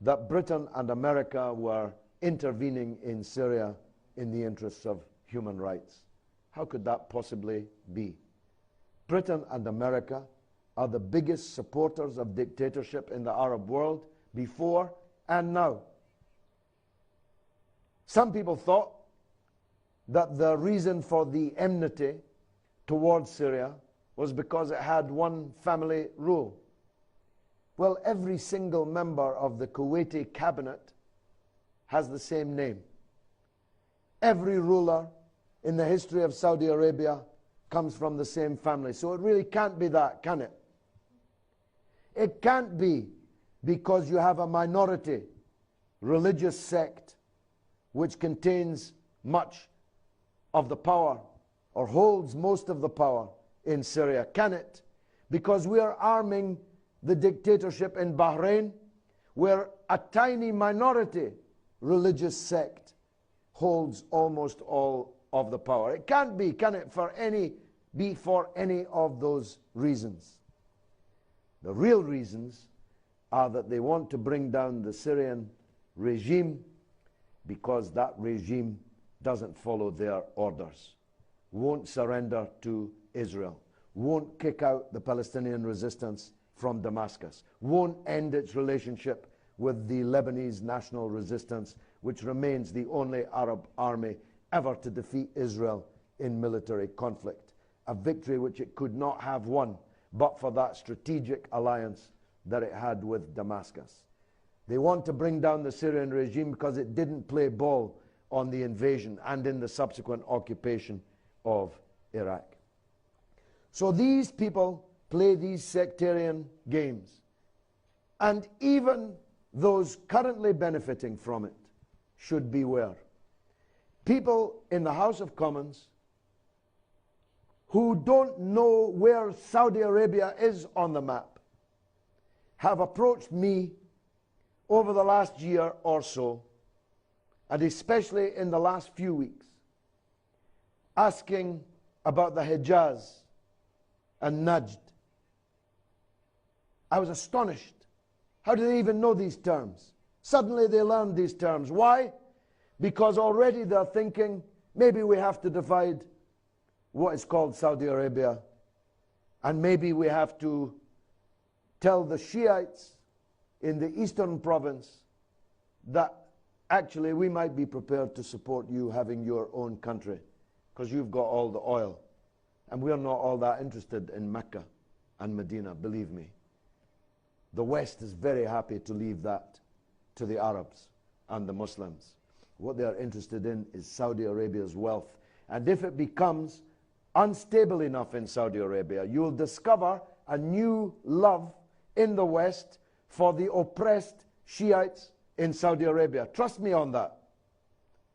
that Britain and America were intervening in Syria in the interests of human rights. How could that possibly be? Britain and America are the biggest supporters of dictatorship in the Arab world before and now. Some people thought that the reason for the enmity towards Syria was because it had one family rule. Well, every single member of the Kuwaiti cabinet has the same name. Every ruler in the history of Saudi Arabia comes from the same family. So it really can't be that, can it? It can't be because you have a minority religious sect which contains much of the power or holds most of the power in Syria, can it? Because we are arming the dictatorship in Bahrain, where a tiny minority religious sect holds almost all of the power. It can't be, can it, for any of those reasons. The real reasons are that they want to bring down the Syrian regime because that regime doesn't follow their orders, won't surrender to Israel, won't kick out the Palestinian resistance from Damascus, won't end its relationship with the Lebanese national resistance, which remains the only Arab army ever to defeat Israel in military conflict, a victory which it could not have won but for that strategic alliance that it had with Damascus. They want to bring down the Syrian regime because it didn't play ball on the invasion and in the subsequent occupation of Iraq. So these people play these sectarian games. And even those currently benefiting from it should beware. People in the House of Commons who don't know where Saudi Arabia is on the map have approached me over the last year or so, and especially in the last few weeks, asking about the Hijaz and Najd. I was astonished. How do they even know these terms? Suddenly they learned these terms. Why? Because already they're thinking, maybe we have to divide what is called Saudi Arabia, and maybe we have to tell the Shiites in the eastern province that actually we might be prepared to support you having your own country because you've got all the oil, and we're not all that interested in Mecca and Medina, believe me. The West is very happy to leave that to the Arabs and the Muslims. What they are interested in is Saudi Arabia's wealth. And if it becomes unstable enough in Saudi Arabia, you'll discover a new love in the West for the oppressed Shiites in Saudi Arabia. Trust me on that.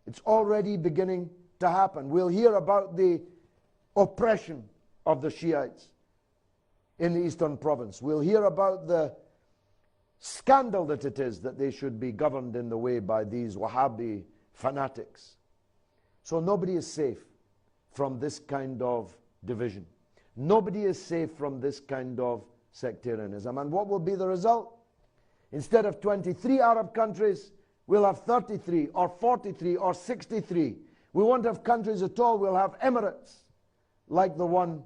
It's already beginning to happen. We'll hear about the oppression of the Shiites in the eastern province. We'll hear about the scandal that it is that they should be governed in the way by these Wahhabi fanatics. So nobody is safe from this kind of division. Nobody is safe from this kind of sectarianism. And what will be the result? Instead of 23 Arab countries, we'll have 33 or 43 or 63. We won't have countries at all. We'll have emirates like the one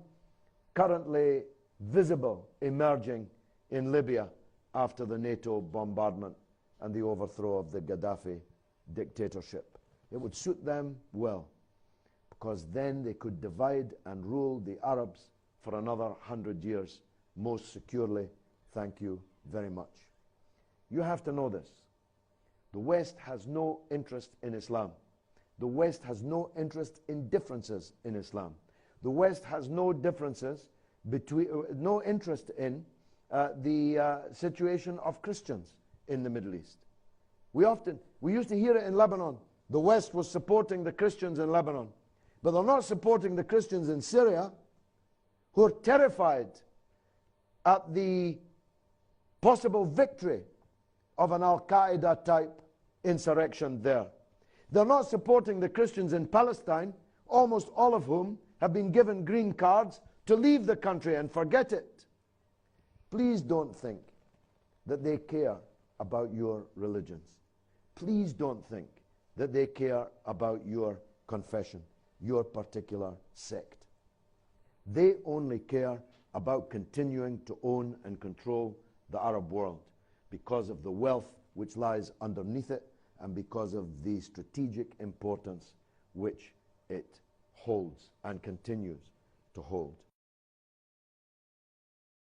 currently visible emerging in Libya after the NATO bombardment and the overthrow of the Gaddafi dictatorship. It would suit them well, because then they could divide and rule the Arabs for another 100 years most securely. Thank you very much. You have to know this. The West has no interest in Islam. The West has no interest in differences in Islam. The West has no differences between, no interest in the situation of Christians in the Middle East. We used to hear it in Lebanon. The West was supporting the Christians in Lebanon. But they're not supporting the Christians in Syria, who are terrified at the possible victory of an Al-Qaeda type insurrection there. They're not supporting the Christians in Palestine, almost all of whom have been given green cards to leave the country and forget it. Please don't think that they care about your religions. Please don't think that they care about your confession, your particular sect. They only care about continuing to own and control the Arab world because of the wealth which lies underneath it and because of the strategic importance which it holds and continues to hold.